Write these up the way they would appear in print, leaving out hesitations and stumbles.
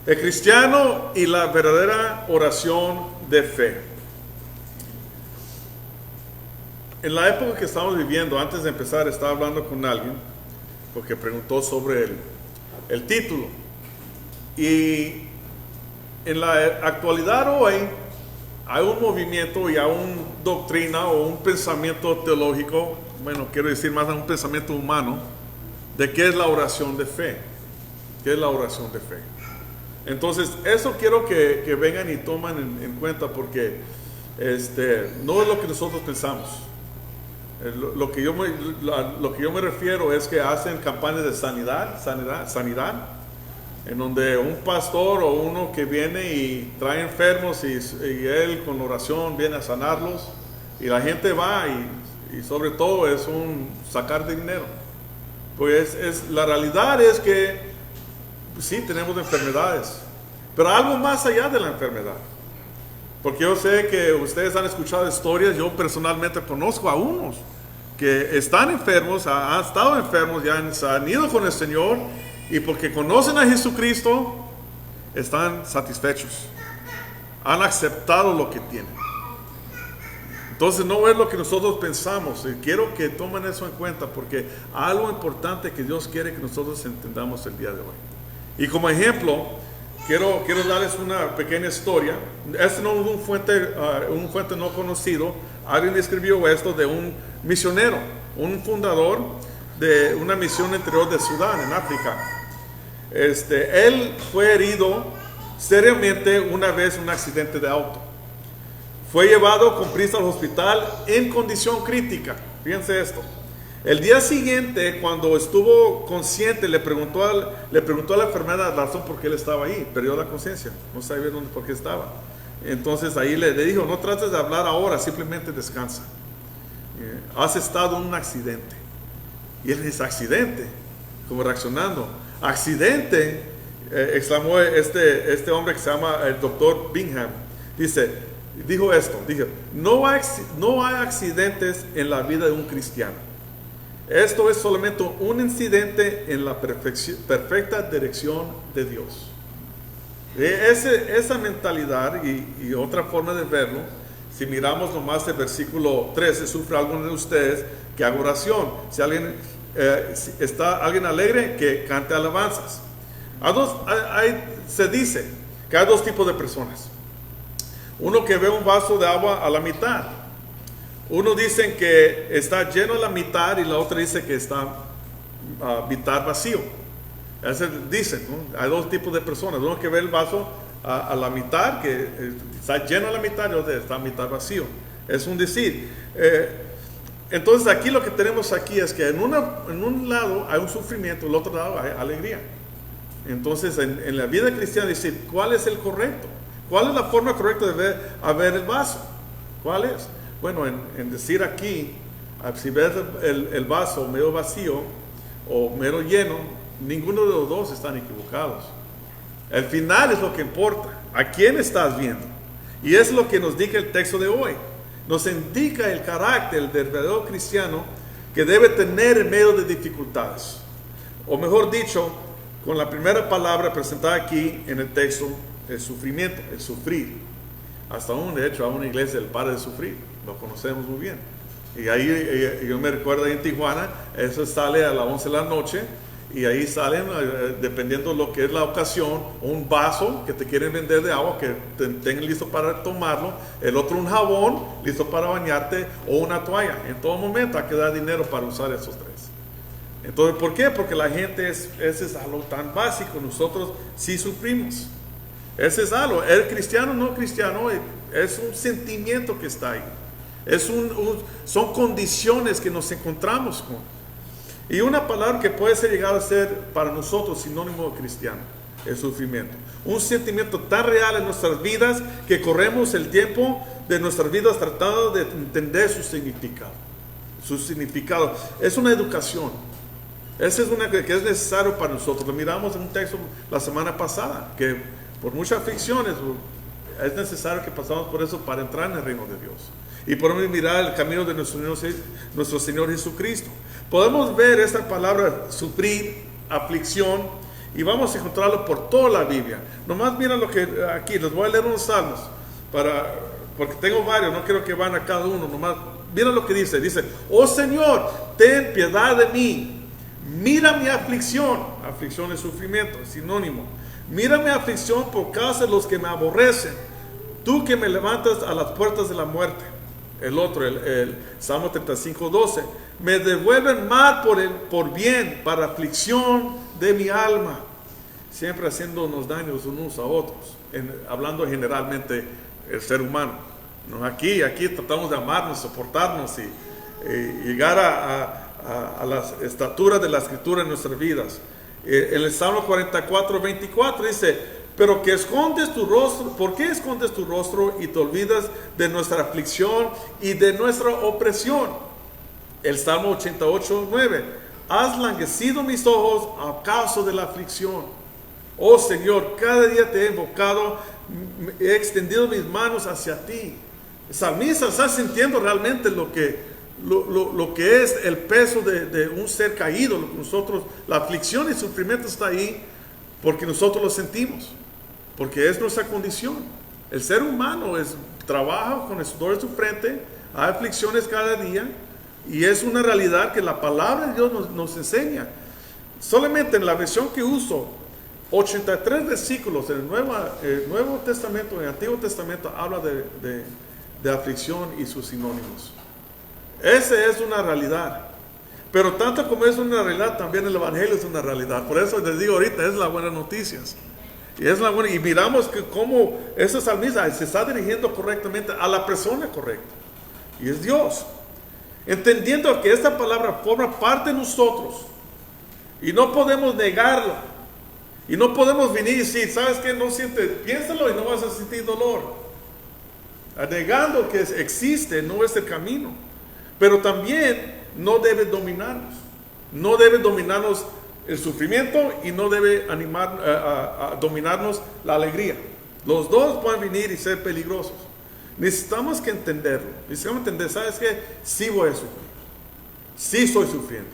El cristiano y la verdadera oración de fe. En la época que estamos viviendo, antes de empezar, estaba hablando con alguien, porque preguntó sobre el título. Y en la actualidad hoy, hay un movimiento y hay una doctrina o un pensamiento teológico, bueno, quiero decir más un pensamiento humano, de qué es la oración de fe. ¿Qué es la oración de fe? Entonces, eso quiero que vengan y tomen en cuenta, porque no es lo que nosotros pensamos. Lo que yo me refiero es que hacen campañas de sanidad, en donde un pastor o uno que viene y trae enfermos y él con oración viene a sanarlos, y la gente va y sobre todo es un sacar de dinero. Pues la realidad es que sí tenemos enfermedades, pero algo más allá de la enfermedad. Porque yo sé que ustedes han escuchado historias, yo personalmente conozco a unos que están enfermos, han estado enfermos, ya han ido con el Señor, y porque conocen a Jesucristo, están satisfechos, han aceptado lo que tienen. Entonces no es lo que nosotros pensamos, y quiero que tomen eso en cuenta, porque algo importante que Dios quiere que nosotros entendamos el día de hoy. Y como ejemplo, quiero darles una pequeña historia. Este no es un fuente no conocido. Alguien escribió esto de un misionero, un fundador de una misión interior de Sudán, en África. Él fue herido seriamente una vez en un accidente de auto. Fue llevado con prisa al hospital en condición crítica. Fíjense esto. El día siguiente, cuando estuvo consciente, le preguntó a la enfermera la razón por qué él estaba ahí. Perdió la conciencia, no sabía por qué estaba. Entonces ahí le dijo: no trates de hablar ahora, simplemente descansa. Has estado en un accidente. Y él dice: ¿accidente? Como reaccionando. ¿Accidente? Exclamó este hombre que se llama el doctor Bingham. Dijo esto: no hay accidentes en la vida de un cristiano. Esto es solamente un incidente en la perfecta dirección de Dios. Esa mentalidad y otra forma de verlo, si miramos nomás el versículo 13, sufre alguno de ustedes que haga oración. Si está alguien alegre, que cante alabanzas. Se dice que hay dos tipos de personas. Uno que ve un vaso de agua a la mitad. Uno dice que está lleno a la mitad, y la otra dice que está mitad vacío. Dicen, ¿no? Hay dos tipos de personas. Uno que ve el vaso a la mitad, que está lleno a la mitad, y otro está a mitad vacío. Es un decir. Entonces aquí lo que tenemos aquí es que en un lado hay un sufrimiento, en el otro lado hay alegría. Entonces en la vida cristiana, decir cuál es el correcto, cuál es la forma correcta de ver el vaso. ¿Cuál es? Bueno, en decir aquí, si ves el vaso medio vacío o medio lleno, ninguno de los dos están equivocados. El final es lo que importa. ¿A quién estás viendo? Y es lo que nos dice el texto de hoy. Nos indica el carácter del verdadero cristiano que debe tener en medio de dificultades. O mejor dicho, con la primera palabra presentada aquí en el texto, el sufrimiento, el sufrir. Hasta de hecho, a una iglesia del Padre de Sufrir, lo conocemos muy bien. Y ahí yo me recuerdo ahí en Tijuana, eso sale a las 11 de la noche, y ahí salen, dependiendo de lo que es la ocasión, un vaso que te quieren vender de agua, que tengan listo para tomarlo, el otro un jabón listo para bañarte, o una toalla. En todo momento hay que dar dinero para usar esos tres. Entonces, ¿por qué? Porque la gente ese es algo tan básico. Nosotros sí sufrimos. Ese es algo. El cristiano, no cristiano, es un sentimiento que está ahí. Son condiciones que nos encontramos con. Y una palabra que puede llegar a ser para nosotros sinónimo de cristiano: el sufrimiento. Un sentimiento tan real en nuestras vidas que corremos el tiempo de nuestras vidas tratando de entender su significado. Su significado es una educación. Esa es una que es necesario para nosotros. Lo miramos en un texto la semana pasada, que por muchas aflicciones es necesario que pasamos por eso para entrar en el reino de Dios. Y podemos mirar el camino de nuestro Señor Jesucristo. Podemos ver esta palabra sufrir, aflicción, Y vamos a encontrarlo por toda la Biblia. Nomás miren lo que aquí, les voy a leer unos salmos, porque tengo varios, no quiero que van a cada uno, nomás miren lo que dice. Dice, oh Señor, ten piedad de mí, mira mi aflicción. Aflicción es sufrimiento, es sinónimo. Mira mi aflicción por causa de los que me aborrecen, tú que me levantas a las puertas de la muerte. El otro, el Salmo 35:12, me devuelven mal por bien, para aflicción de mi alma. Siempre haciéndonos daños unos a otros, hablando generalmente el ser humano. ¿No? Aquí tratamos de amarnos, soportarnos y llegar a la estatura de la Escritura en nuestras vidas. En el Salmo 44:24 dice, pero que escondes tu rostro, ¿por qué escondes tu rostro y te olvidas de nuestra aflicción y de nuestra opresión? El Salmo 88:9, has languecido mis ojos a causa de la aflicción. Oh Señor, cada día te he invocado, he extendido mis manos hacia ti. El salmista está sintiendo realmente lo que es el peso de un ser caído. Lo que nosotros, la aflicción y el sufrimiento está ahí porque nosotros lo sentimos, porque es nuestra condición. El ser humano trabaja con el sudor de su frente, hay aflicciones cada día, y es una realidad que la palabra de Dios nos enseña. Solamente en la versión que uso, 83 versículos en el Nuevo Testamento, en el Antiguo Testamento, habla de aflicción y sus sinónimos. Esa es una realidad. Pero tanto como es una realidad, también el Evangelio es una realidad. Por eso les digo ahorita, es la buena noticia. Y miramos que cómo ese salmista se está dirigiendo correctamente a la persona correcta. Y es Dios. Entendiendo que esta palabra forma parte de nosotros. Y no podemos negarla. Y no podemos venir y decir, ¿sabes qué? No sientes, piénsalo y no vas a sentir dolor. Negando que existe, no es el camino. Pero también no debe dominarnos. No debe dominarnos el sufrimiento y no debe a dominarnos la alegría. Los dos pueden venir y ser peligrosos. Necesitamos que entenderlo. Necesitamos entender, ¿sabes qué? Sí voy a sufrir. Sí estoy sufriendo.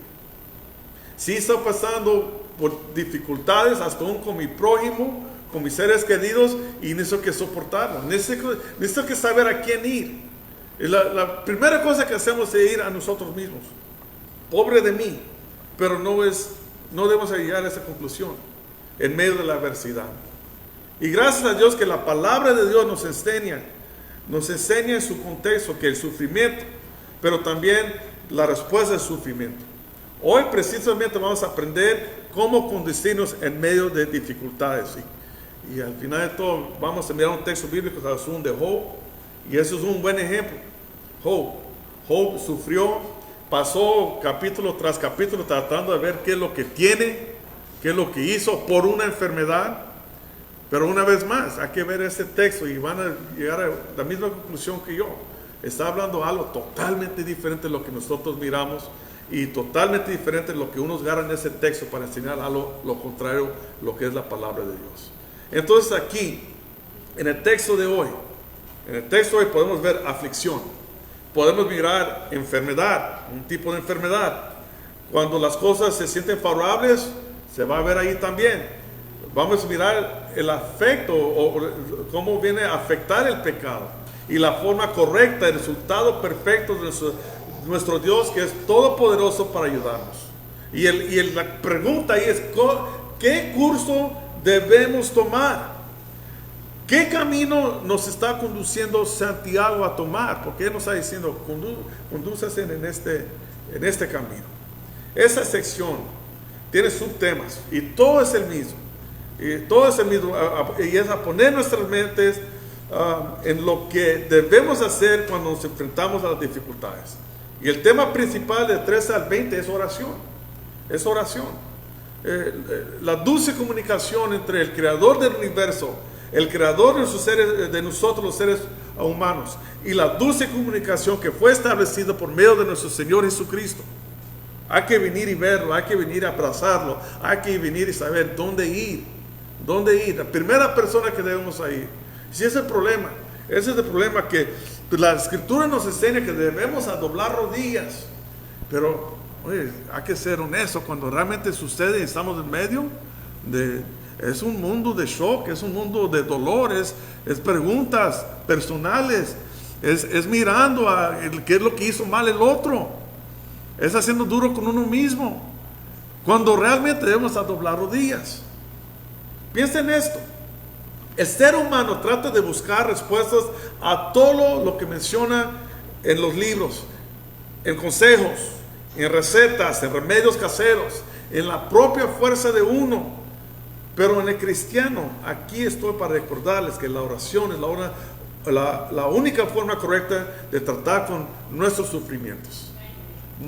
Sí estoy pasando por dificultades, hasta aún con mi prójimo, con mis seres queridos, y necesito que soportarlo. Necesito que saber a quién ir. La primera cosa que hacemos es ir a nosotros mismos. Pobre de mí, pero no debemos llegar a esa conclusión en medio de la adversidad. Y gracias a Dios que la palabra de Dios nos enseña en su contexto que el sufrimiento, pero también la respuesta al sufrimiento. Hoy precisamente vamos a aprender cómo conducirnos en medio de dificultades. Y al final de todo vamos a mirar un texto bíblico de Job, y eso es un buen ejemplo. Job sufrió, pasó capítulo tras capítulo tratando de ver qué es lo que tiene, qué es lo que hizo por una enfermedad. Pero una vez más, hay que ver ese texto y van a llegar a la misma conclusión que yo. Está hablando algo totalmente diferente de lo que nosotros miramos y totalmente diferente de lo que unos agarran en ese texto para enseñar algo lo contrario, lo que es la palabra de Dios. Entonces aquí, en el texto de hoy podemos ver aflicción, podemos mirar enfermedad, un tipo de enfermedad. Cuando las cosas se sienten favorables, se va a ver ahí también. Vamos a mirar el afecto o cómo viene a afectar el pecado y la forma correcta, el resultado perfecto de nuestro Dios, que es todopoderoso para ayudarnos. Y la pregunta ahí es, ¿qué curso debemos tomar? ¿Qué camino nos está conduciendo Santiago a tomar? Porque Él nos está diciendo, condúcese en este camino. Esa sección tiene subtemas y todo es el mismo. Y es a poner nuestras mentes en lo que debemos hacer cuando nos enfrentamos a las dificultades. Y el tema principal de 13 al 20 es oración. Es oración. La dulce comunicación entre el creador del universo, el creador de nosotros los seres humanos, y la dulce comunicación que fue establecida por medio de nuestro Señor Jesucristo. Hay que venir y verlo, hay que venir a abrazarlo, hay que venir y saber dónde ir. La primera persona que debemos ir. Si ese es el problema que la Escritura nos enseña que debemos a doblar rodillas. Pero oye, hay que ser honestos, cuando realmente sucede y estamos en medio, es un mundo de shock, es un mundo de dolores, es preguntas personales, es mirando a qué es lo que hizo mal el otro, es haciendo duro con uno mismo, cuando realmente debemos a doblar rodillas. Piensen en esto. El ser humano trata de buscar respuestas a todo lo que menciona en los libros, en consejos, en recetas, en remedios caseros, en la propia fuerza de uno. Pero en el cristiano, aquí estoy para recordarles que la oración es la única forma correcta de tratar con nuestros sufrimientos.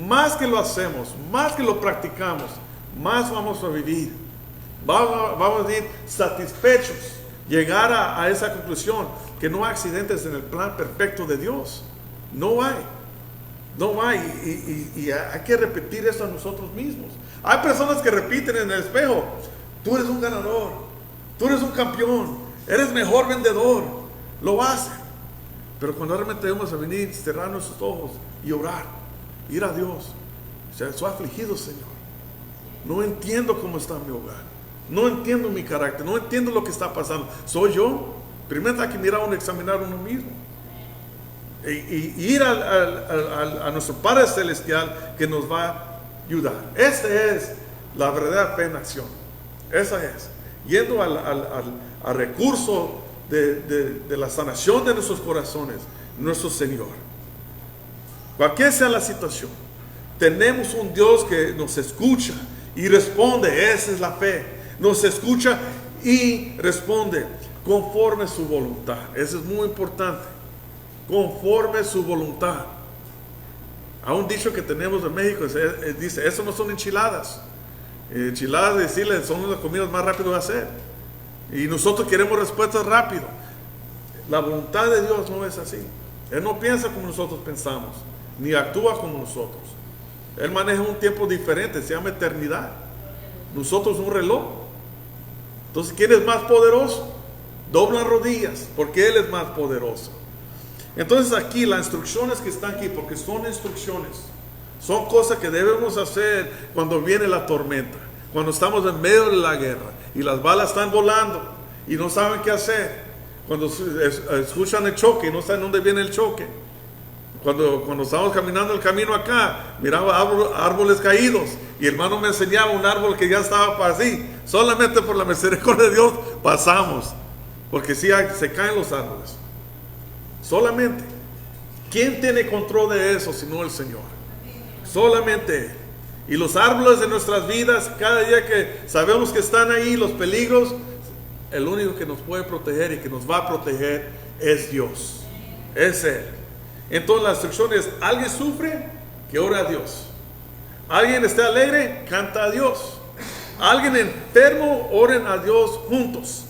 Más que lo hacemos, más que lo practicamos, más vamos a vivir. Vamos a vivir satisfechos. Llegar a esa conclusión que no hay accidentes en el plan perfecto de Dios. No hay. No hay. Y hay que repetir eso a nosotros mismos. Hay personas que repiten en el espejo: tú eres un ganador, tú eres un campeón, eres mejor vendedor. Lo hacen. Pero cuando realmente debemos a venir, cerrar nuestros ojos y orar, ir a Dios. O sea, soy afligido, Señor. No entiendo cómo está mi hogar. No entiendo mi carácter, no entiendo lo que está pasando. ¿Soy yo? Primero hay que mirar uno, examinar uno mismo. Y ir a nuestro Padre Celestial, que nos va a ayudar. Esa es la verdadera fe en acción. Esa es. Yendo al recurso de la sanación de nuestros corazones, nuestro Señor. Cualquier sea la situación, tenemos un Dios que nos escucha y responde. Esa es la fe. Nos escucha y responde conforme su voluntad. Eso es muy importante. Conforme su voluntad. Hay un dicho que tenemos en México, dice: eso no son enchiladas. Enchiladas, decirle, son las comidas más rápidas de hacer. Y nosotros queremos respuestas rápido. La voluntad de Dios no es así. Él no piensa como nosotros pensamos, ni actúa como nosotros. Él maneja un tiempo diferente, se llama eternidad. Nosotros un reloj. Entonces, ¿quién es más poderoso? Doblan rodillas, porque Él es más poderoso. Entonces aquí las instrucciones que están aquí, porque son instrucciones, son cosas que debemos hacer cuando viene la tormenta, cuando estamos en medio de la guerra y las balas están volando y no saben qué hacer, cuando escuchan el choque y no saben dónde viene el choque. Cuando estábamos caminando el camino acá, miraba árboles caídos y el hermano me enseñaba un árbol que ya estaba así. Solamente por la misericordia de Dios pasamos, porque sí se caen los árboles. Solamente. ¿Quién tiene control de eso sino el Señor? Solamente Él. Y los árboles de nuestras vidas, cada día que sabemos que están ahí, los peligros, el único que nos puede proteger y que nos va a proteger es Dios. Es Él. Entonces la instrucción es: alguien sufre, que ore a Dios. Alguien esté alegre, canta a Dios. Alguien enfermo, oren a Dios juntos.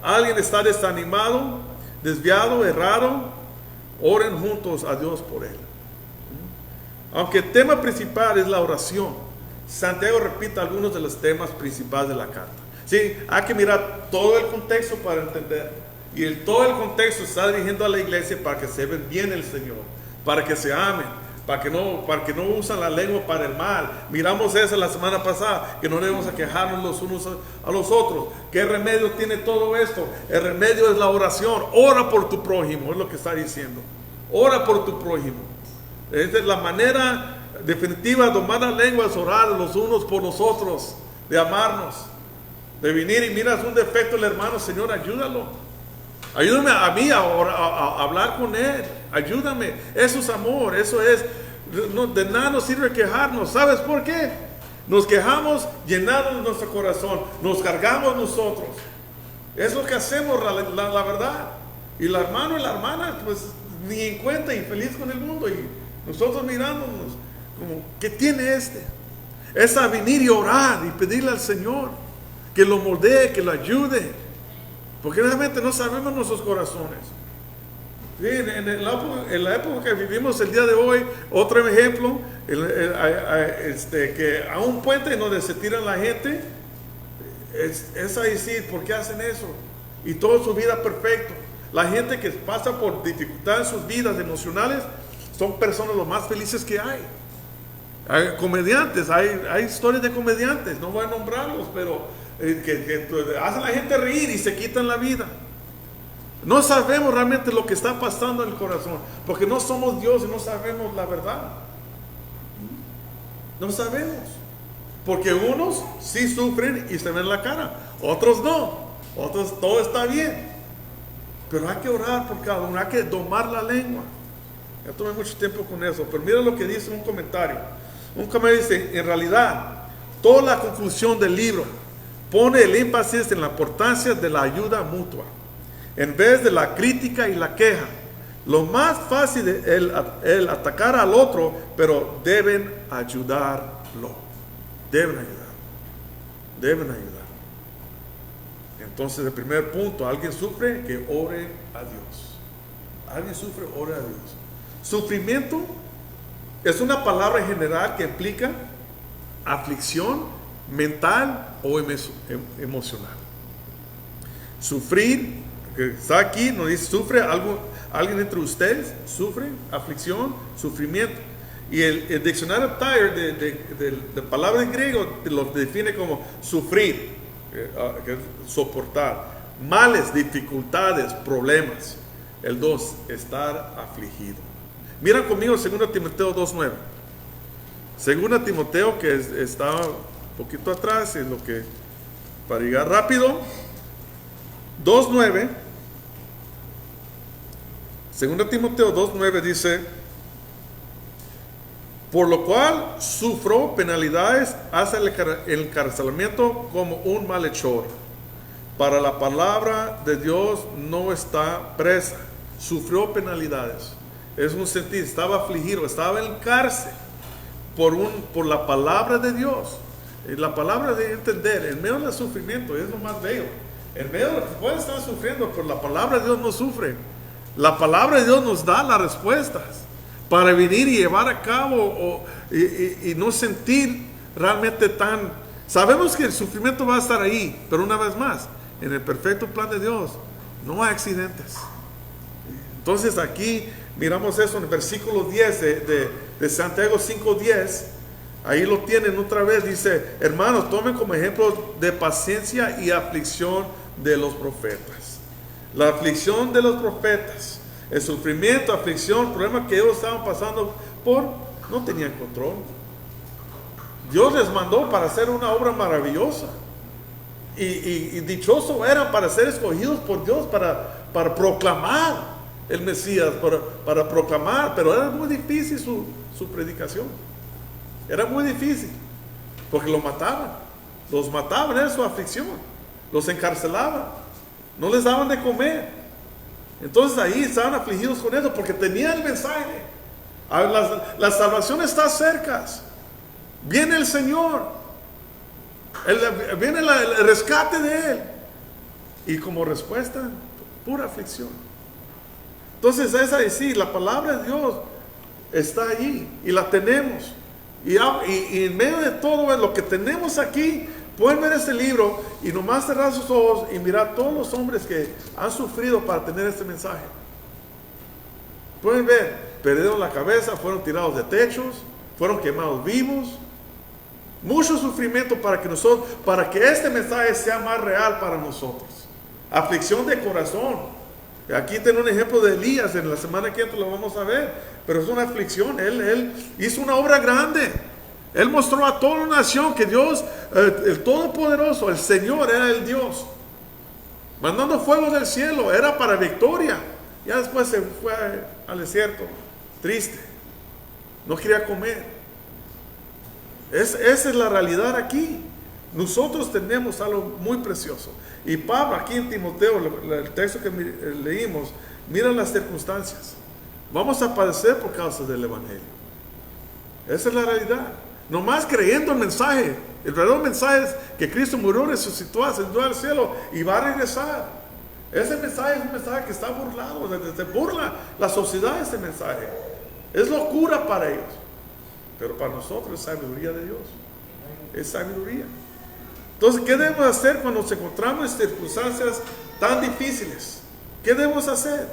Alguien está desanimado, desviado, errado, oren juntos a Dios por él. Aunque el tema principal es la oración, Santiago repite algunos de los temas principales de la carta. Sí, hay que mirar todo el contexto para entender. Y todo el contexto está dirigiendo a la iglesia para que se vean bien el Señor, para que se amen, para que no usen la lengua para el mal. Miramos eso la semana pasada, que no debemos quejarnos los unos a los otros. ¿Qué remedio tiene todo esto? El remedio es la oración. Ora por tu prójimo, es lo que está diciendo. Ora por tu prójimo. Esa es la manera definitiva de domar la lengua, es orar los unos por los otros, de amarnos, de venir y miras un defecto del hermano: Señor, ayúdalo. Ayúdame a mí a hablar con Él. Ayúdame. Eso es amor. Eso es. De nada nos sirve quejarnos. ¿Sabes por qué? Nos quejamos llenando nuestro corazón. Nos cargamos nosotros. Es lo que hacemos, la verdad. Y el hermano y la hermana, pues ni en cuenta y feliz con el mundo. Y nosotros mirándonos como: ¿qué tiene este? Es a venir y orar y pedirle al Señor que lo moldee, que lo ayude. Porque realmente no sabemos nuestros corazones. Sí, en la época que vivimos el día de hoy, otro ejemplo, que a un puente donde se tiran la gente, es a decir, ¿por qué hacen eso? Y toda su vida perfecto. La gente que pasa por dificultades en sus vidas emocionales son personas los más felices que hay. Hay comediantes, hay historias de comediantes, no voy a nombrarlos, pero que hacen a la gente reír y se quitan la vida. No sabemos realmente lo que está pasando en el corazón, porque no somos Dios y no sabemos la verdad. No sabemos. Porque unos sí sufren y se ven la cara, otros no, otros todo está bien. Pero hay que orar por cada uno, hay que domar la lengua. Ya tomé mucho tiempo con eso, pero mira lo que dice un comentario. Un comentario dice, en realidad, toda la conclusión del libro pone el énfasis en la importancia de la ayuda mutua, en vez de la crítica y la queja. Lo más fácil es el atacar al otro, pero deben ayudarlo. Deben ayudar. Deben ayudar. Entonces, el primer punto, alguien sufre, que ore a Dios. Alguien sufre, ore a Dios. Sufrimiento es una palabra general que implica aflicción mental o emocional. Sufrir, que está aquí, nos dice, sufre algo, alguien entre ustedes, sufre, aflicción, sufrimiento. Y el diccionario Tyler de palabra en griego lo define como sufrir, soportar, males, dificultades, problemas. El 2, estar afligido. Miran conmigo 2 Timoteo 2:9. 2 Timoteo, que está un poquito atrás, es lo que, para llegar rápido, 2:9. 2 Timoteo 2:9 dice, por lo cual sufro penalidades hasta el encarcelamiento como un malhechor. Para la palabra de Dios no está presa. Sufrió penalidades. Es un sentir, estaba afligido, estaba en cárcel por la palabra de Dios. Y la palabra de entender, en medio del sufrimiento, es lo más bello. En medio de lo que puede estar sufriendo, pero la palabra de Dios no sufre. La palabra de Dios nos da las respuestas para venir y llevar a cabo y no sentir realmente tan... Sabemos que el sufrimiento va a estar ahí, pero una vez más, en el perfecto plan de Dios no hay accidentes. Entonces aquí miramos eso en el versículo 10 de Santiago 5:10. Ahí lo tienen otra vez, dice, hermanos, tomen como ejemplo de paciencia y aflicción de los profetas. La aflicción de los profetas, el sufrimiento, aflicción, problema que ellos estaban pasando no tenían control. Dios les mandó para hacer una obra maravillosa. Y dichoso eran para ser escogidos por Dios, para proclamar el Mesías, para proclamar, pero era muy difícil su predicación. Era muy difícil, porque los mataban, era su aflicción, los encarcelaban, no les daban de comer. Entonces ahí estaban afligidos con eso, porque tenían el mensaje. La salvación está cerca, viene el Señor, viene el rescate de Él, y como respuesta, pura aflicción. Entonces es decir, la palabra de Dios está allí, y la tenemos. Y en medio de todo lo que tenemos aquí, pueden ver este libro y nomás cerrar sus ojos y mirar todos los hombres que han sufrido para tener este mensaje. Pueden ver, perdieron la cabeza, fueron tirados de techos, fueron quemados vivos. Mucho sufrimiento para que este mensaje sea más real para nosotros. Aflicción de corazón. Aquí tengo un ejemplo de Elías, en la semana que entra lo vamos a ver. Pero es una aflicción. Él hizo una obra grande. Él mostró a toda la nación que Dios, el Todopoderoso, el Señor, era el Dios. Mandando fuego del cielo, era para victoria. Ya después se fue al desierto, triste. No quería comer. Esa es la realidad aquí. Nosotros tenemos algo muy precioso. Y Pablo, aquí en Timoteo, el texto que leímos, mira las circunstancias. Vamos a padecer por causa del Evangelio. Esa es la realidad. Nomás creyendo el mensaje. El verdadero mensaje es que Cristo murió, resucitó, ascendió al cielo y va a regresar. Ese mensaje es un mensaje que está burlado. Se burla la sociedad de ese mensaje. Es locura para ellos. Pero para nosotros es sabiduría de Dios. Es sabiduría. Entonces, ¿qué debemos hacer cuando nos encontramos en circunstancias tan difíciles? ¿Qué debemos hacer?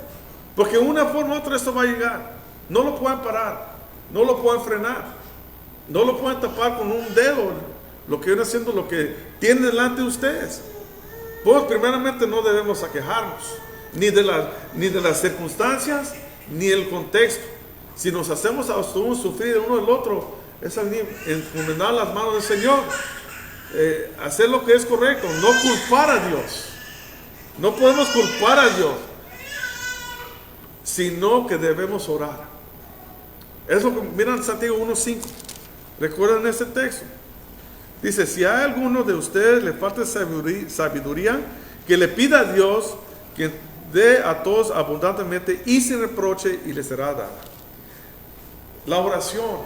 Porque de una forma u otra esto va a llegar. No lo pueden parar, no lo pueden frenar, no lo pueden tapar con un dedo lo que viene siendo lo que tiene delante de ustedes. Pues primeramente no debemos aquejarnos, ni de las circunstancias, ni el contexto. Si nos hacemos sufrir de uno del otro, es encomendar las manos del Señor, hacer lo que es correcto, no culpar a Dios. No podemos culpar a Dios, sino que debemos orar. Eso, miran Santiago 1:5. Recuerden ese texto. Dice: si a alguno de ustedes le falta sabiduría, que le pida a Dios, que dé a todos abundantemente y sin reproche, y le será dada. La oración,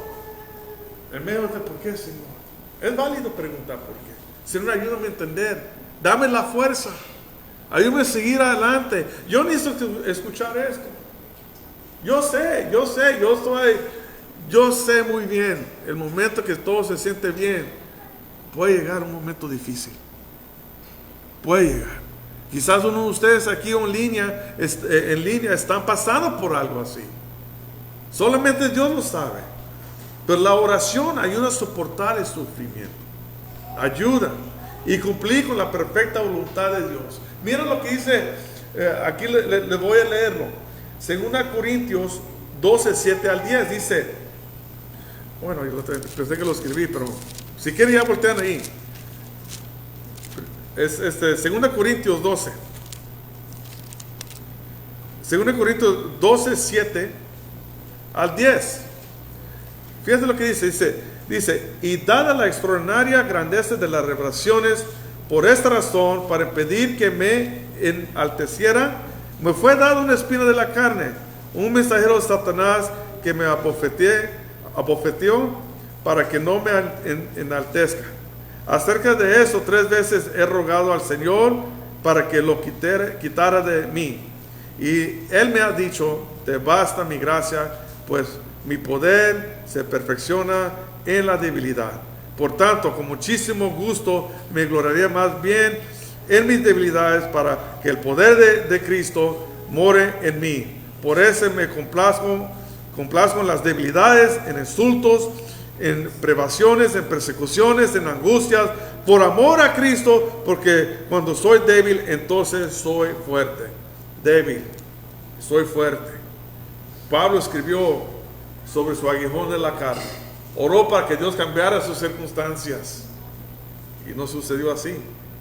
en medio de ¿por qué, Señor? Es válido preguntar por qué. Señor, ayúdame a entender, dame la fuerza, ayúdame a seguir adelante. Yo necesito escuchar esto. Yo sé muy bien, el momento que todo se siente bien, puede llegar un momento difícil. Puede llegar. Quizás uno de ustedes aquí en línea están pasando por algo así. Solamente Dios lo sabe. Pero la oración ayuda a soportar el sufrimiento. Ayuda. Y cumplir con la perfecta voluntad de Dios. Miren lo que dice, aquí le voy a leerlo. 2 Corintios 12:7-10 dice, bueno, yo pensé que lo escribí, pero si quieren ya voltean ahí. Es 2 Corintios 12. 2 Corintios 12:7-10. Fíjense lo que dice, y dada la extraordinaria grandeza de las revelaciones, por esta razón, para impedir que me enalteciera, me fue dado una espina de la carne, un mensajero de Satanás que me abofeteó para que no me enaltezca. Acerca de eso 3 veces he rogado al Señor para que lo quitara de mí. Y Él me ha dicho, te basta mi gracia, pues mi poder se perfecciona en la debilidad. Por tanto, con muchísimo gusto me gloriaría más bien en mis debilidades, para que el poder de Cristo more en mí. Por eso me complazco en las debilidades, en insultos, en privaciones, en persecuciones, en angustias, por amor a Cristo, porque cuando soy débil, entonces soy fuerte. Débil, soy fuerte. Pablo escribió sobre su aguijón de la carne. Oró para que Dios cambiara sus circunstancias. Y no sucedió así.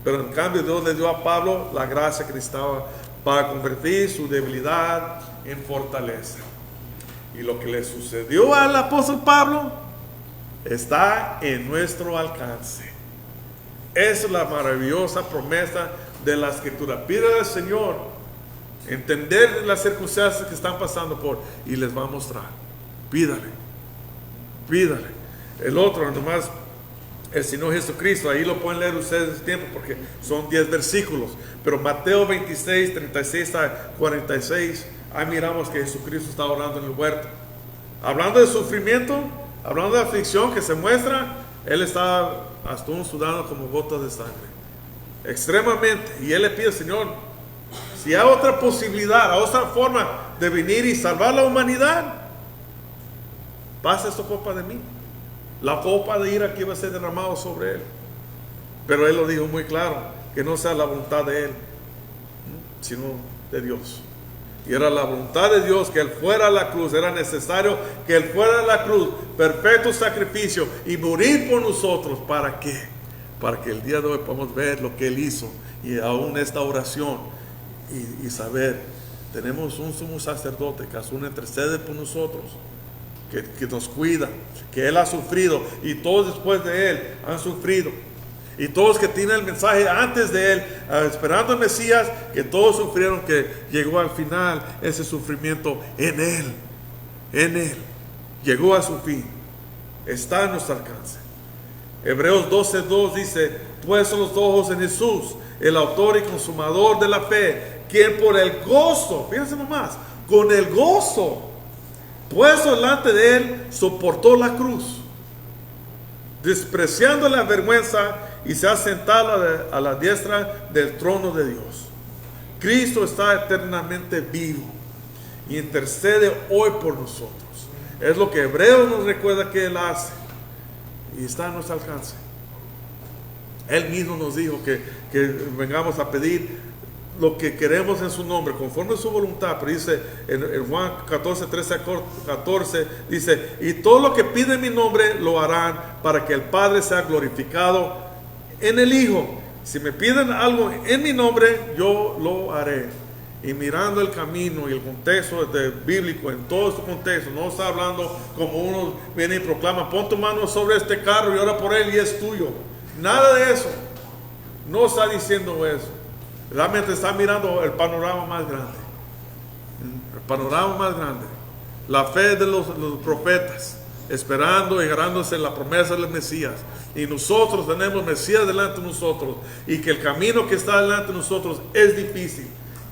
Pero en cambio Dios le dio a Pablo la gracia que necesitaba para convertir su debilidad en fortaleza. Y lo que le sucedió al apóstol Pablo está en nuestro alcance. Esa es la maravillosa promesa de la Escritura. Pídale al Señor entender las circunstancias que están pasando por, y les va a mostrar. Pídale. El otro, nomás, el Señor Jesucristo, ahí lo pueden leer ustedes en tiempo, porque son 10 versículos. Pero Mateo 26, 36-46, ahí miramos que Jesucristo está orando en el huerto. Hablando de sufrimiento, hablando de aflicción que se muestra, Él está hasta sudando como gotas de sangre. Extremadamente. Y Él le pide, Señor, si hay otra posibilidad, otra forma de venir y salvar la humanidad, pasa esta copa de mí. La copa de ira que iba a ser derramado sobre Él. Pero Él lo dijo muy claro, que no sea la voluntad de Él, sino de Dios. Y era la voluntad de Dios que Él fuera a la cruz. Era necesario que Él fuera a la cruz, perfecto sacrificio, y morir por nosotros. ¿Para qué? Para que el día de hoy podamos ver lo que Él hizo, y aún esta oración, y saber, tenemos un sumo sacerdote que aún intercede por nosotros, que nos cuida, que Él ha sufrido, y todos después de Él han sufrido. Y todos que tienen el mensaje antes de Él, esperando al Mesías, que todos sufrieron, que llegó al final ese sufrimiento en Él. Llegó a su fin. Está en nuestro alcance. Hebreos 12:2 dice, puestos los ojos en Jesús, el autor y consumador de la fe, quien por el gozo, fíjense nomás, con el gozo puesto delante de Él, soportó la cruz, despreciando la vergüenza, y se ha sentado a la diestra del trono de Dios. Cristo está eternamente vivo y intercede hoy por nosotros. Es lo que Hebreos nos recuerda que Él hace, y está a nuestro alcance. Él mismo nos dijo que vengamos a pedir lo que queremos en su nombre, conforme a su voluntad. Pero dice en Juan 14, 13 a 14, dice, y todo lo que piden en mi nombre lo harán para que el Padre sea glorificado en el Hijo. Si me piden algo en mi nombre, yo lo haré. Y mirando el camino y el contexto bíblico, en todo su contexto, no está hablando como uno viene y proclama, pon tu mano sobre este carro y ora por él y es tuyo. Nada de eso. No está diciendo eso. Realmente está mirando el panorama más grande. El panorama más grande. La fe de los profetas, esperando y agarrándose la promesa del Mesías. Y nosotros tenemos Mesías delante de nosotros. Y que el camino que está delante de nosotros es difícil.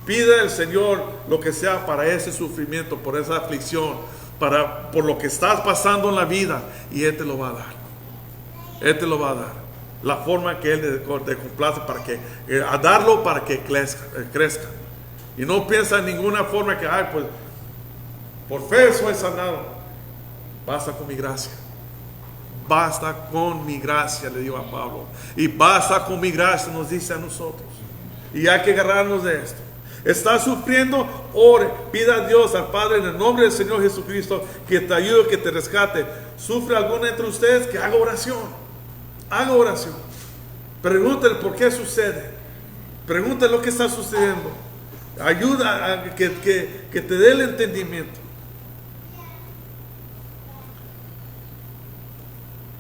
Pide al Señor lo que sea para ese sufrimiento, por esa aflicción, por lo que estás pasando en la vida, y Él te lo va a dar. Él te lo va a dar. La forma que Él te complace a darlo para que crezca. Y no piensa en ninguna forma que, pues, por fe soy sanado. Basta con mi gracia. Basta con mi gracia, le digo a Pablo. Y basta con mi gracia, nos dice a nosotros. Y hay que agarrarnos de esto. Está sufriendo, ore, pida a Dios, al Padre, en el nombre del Señor Jesucristo, que te ayude, que te rescate. ¿Sufre alguno entre ustedes? Que haga oración. Haga oración. Pregúntale por qué sucede. Pregúntale lo que está sucediendo. Ayuda a que te dé el entendimiento.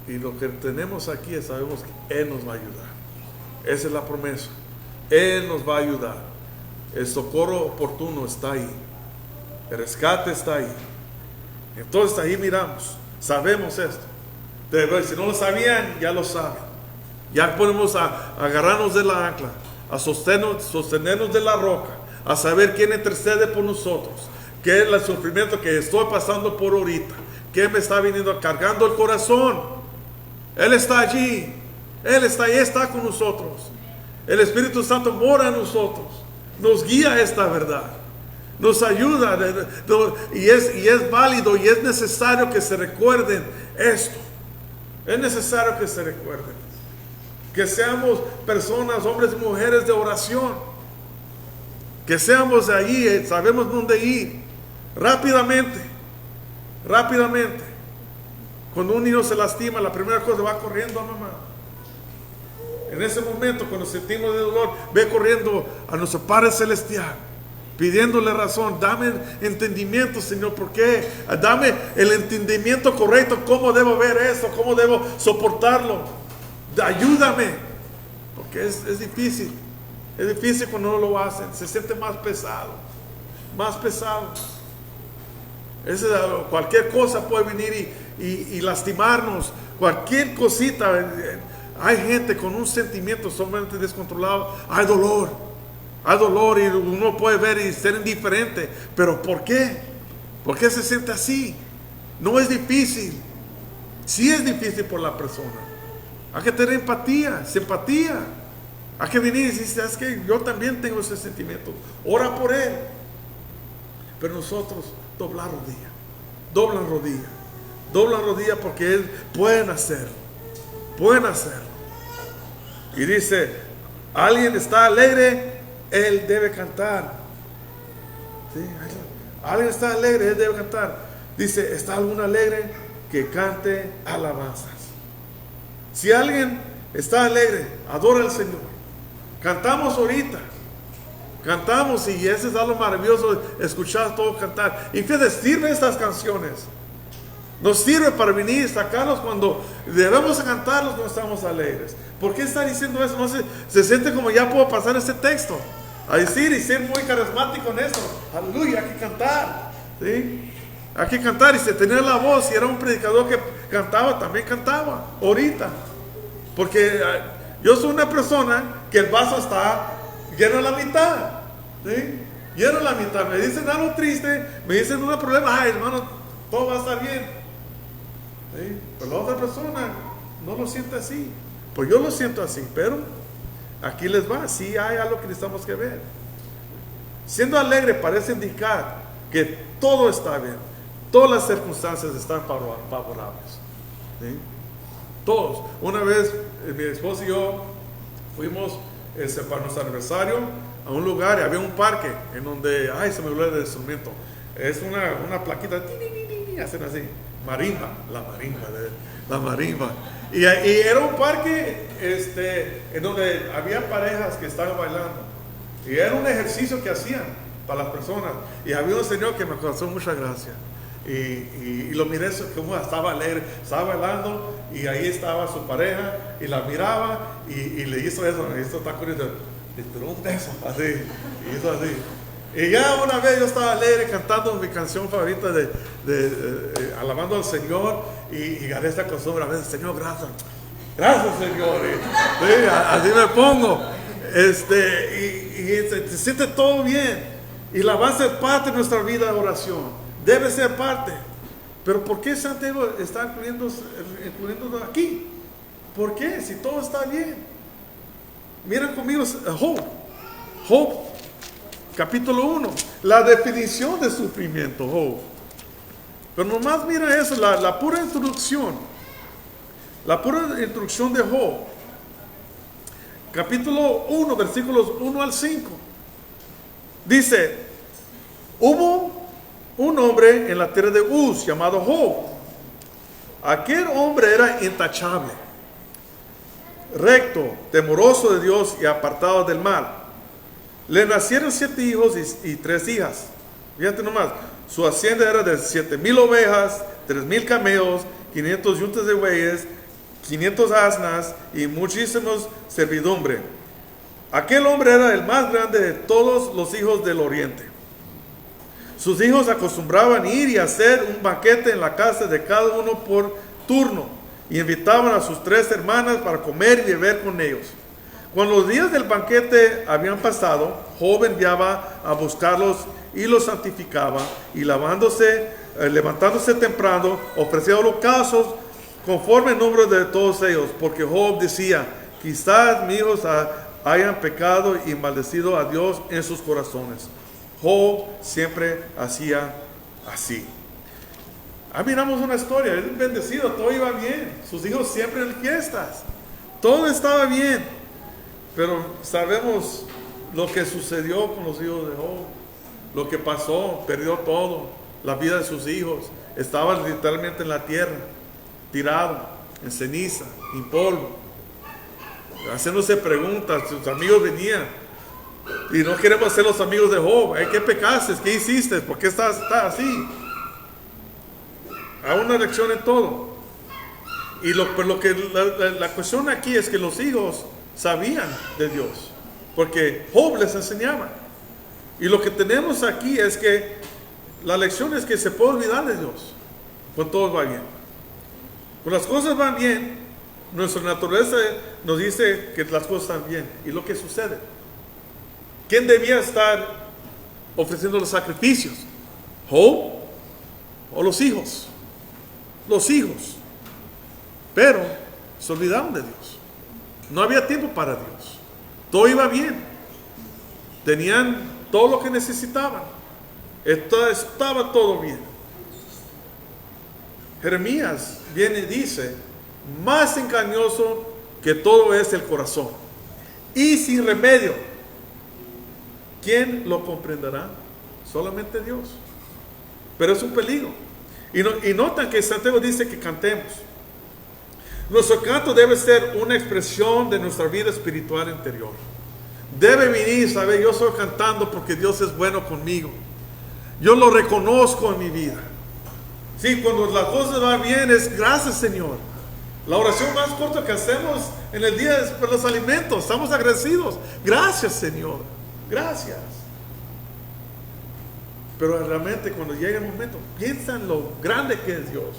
Y lo que tenemos aquí es, sabemos que Él nos va a ayudar. Esa es la promesa. Él nos va a ayudar. El socorro oportuno está ahí. El rescate está ahí. Entonces ahí miramos. Sabemos esto. Pero si no lo sabían, ya lo saben. Ya podemos agarrarnos de la ancla, a sostenernos de la roca, a saber quién intercede por nosotros, qué es el sufrimiento que estoy pasando por ahorita, qué me está viniendo cargando el corazón. Él está allí. Él está ahí, está con nosotros. El Espíritu Santo mora en nosotros. Nos guía a esta verdad, nos ayuda, y es válido y es necesario que se recuerden esto. Es necesario que se recuerden, que seamos personas, hombres y mujeres de oración, que seamos de allí, sabemos dónde ir, rápidamente. Cuando un niño se lastima, la primera cosa va corriendo a mamá. En ese momento, cuando sentimos de dolor, ve corriendo a nuestro Padre Celestial, pidiéndole razón. Dame entendimiento, Señor, ¿por qué? Dame el entendimiento correcto, cómo debo ver esto, cómo debo soportarlo. Ayúdame, porque es difícil. Es difícil cuando no lo hacen, se siente más pesado. Cualquier cosa puede venir y lastimarnos, cualquier cosita. Hay gente con un sentimiento sumamente descontrolado. Hay dolor y uno puede ver y ser indiferente. Pero ¿por qué? ¿Por qué se siente así? No es difícil. Sí es difícil por la persona. Hay que tener empatía, simpatía. Hay que venir y decir, es que yo también tengo ese sentimiento. Ora por él. Pero nosotros doblan rodilla porque él pueden hacerlo. Y dice, alguien está alegre, él debe cantar. ¿Sí? Alguien está alegre, él debe cantar. Dice, ¿está alguno alegre? Que cante alabanzas. Si alguien está alegre, adora al Señor. Cantamos ahorita. Cantamos y ese es algo maravilloso de escuchar todos cantar. Y fíjate, sirven estas canciones. Nos sirve para venir y sacarlos cuando debemos cantarlos cuando estamos alegres. ¿Por qué está diciendo eso? No se siente como ya puedo pasar este texto a decir y ser muy carismático en eso. Aleluya, hay que cantar. ¿Sí? Hay que cantar y se tenía la voz. Si era un predicador que cantaba, también cantaba ahorita. Porque yo soy una persona que el vaso está lleno a la mitad. ¿Sí? Lleno a la mitad. Me dicen algo triste, me dicen un problema. Ay, hermano, todo va a estar bien. ¿Sí? Pero la otra persona no lo siente así. Pues yo lo siento así, pero aquí les va. Sí hay algo que necesitamos que ver. Siendo alegre parece indicar que todo está bien. Todas las circunstancias están favorables. ¿Sí? Todos. Una vez mi esposo y yo fuimos para nuestro aniversario a un lugar y había un parque en donde, ay, se me olvidó el instrumento. Es una plaquita, hacen así, marimba, la marimba. Y era un parque en donde había parejas que estaban bailando. Y era un ejercicio que hacían para las personas. Y había un señor que me causó mucha gracia. Y lo miré como estaba alegre, estaba bailando y ahí estaba su pareja y la miraba y le hizo eso, le hizo taco y le tiró un beso, así, y hizo así. Y ya una vez yo estaba alegre cantando mi canción favorita alabando al Señor y gané esta costumbre a veces, Señor, gracias Señor, sí, así me pongo, y se siente todo bien y la base es parte de nuestra vida de oración. Debe ser parte. Pero ¿por qué Santiago está incluyendo aquí? ¿Por qué? Si todo está bien. Miren conmigo Job, capítulo 1. La definición de sufrimiento, Job. Pero nomás mira eso, la pura introducción. La pura introducción de Job. Capítulo 1, versículos 1 al 5. Dice, hubo un hombre en la tierra de Uz llamado Job. Aquel hombre era intachable, recto, temeroso de Dios y apartado del mal. Le nacieron 7 hijos y 3 hijas. Fíjate nomás, su hacienda era de 7,000 ovejas, 3,000 camellos, 500 yuntas de bueyes, 500 asnas y muchísimos servidumbre. Aquel hombre era el más grande de todos los hijos del oriente. Sus hijos acostumbraban ir y hacer un banquete en la casa de cada uno por turno y invitaban a sus 3 hermanas para comer y beber con ellos. Cuando los días del banquete habían pasado, Job enviaba a buscarlos y los santificaba y levantándose temprano, ofrecía holocaustos conforme el número de todos ellos, porque Job decía, quizás mis hijos hayan pecado y maldecido a Dios en sus corazones. Job siempre hacía así. Miramos una historia, él bendecido, todo iba bien, sus hijos siempre en fiestas, todo estaba bien, pero sabemos lo que sucedió con los hijos de Job, lo que pasó, perdió todo, la vida de sus hijos, estaban literalmente en la tierra, tirado, en ceniza, en polvo, haciéndose preguntas, sus amigos venían. Y no queremos ser los amigos de Job. ¿Qué pecaste? ¿Qué hiciste? ¿Por qué estás así? Hay una lección en todo. Y la cuestión aquí es que los hijos sabían de Dios, porque Job les enseñaba. Y lo que tenemos aquí es que la lección es que se puede olvidar de Dios cuando todo va bien. Cuando las cosas van bien, nuestra naturaleza nos dice que las cosas están bien. ¿Y lo que sucede? ¿Quién debía estar ofreciendo los sacrificios? ¿Job o los hijos? Los hijos. Pero se olvidaron de Dios. No había tiempo para Dios. Todo iba bien. Tenían todo lo que necesitaban. Estaba todo bien. Jeremías viene y dice, más engañoso que todo es el corazón y sin remedio. ¿Quién lo comprenderá? Solamente Dios. Pero es un peligro. Y notan que Santiago dice que cantemos. Nuestro canto debe ser una expresión de nuestra vida espiritual interior. Debe venir, ¿sabe? Yo estoy cantando porque Dios es bueno conmigo. Yo lo reconozco en mi vida. Sí, cuando las cosas van bien es gracias Señor. La oración más corta que hacemos en el día es por los alimentos. Estamos agradecidos. Gracias Señor. Gracias. Pero realmente cuando llega el momento, piensan lo grande que es Dios.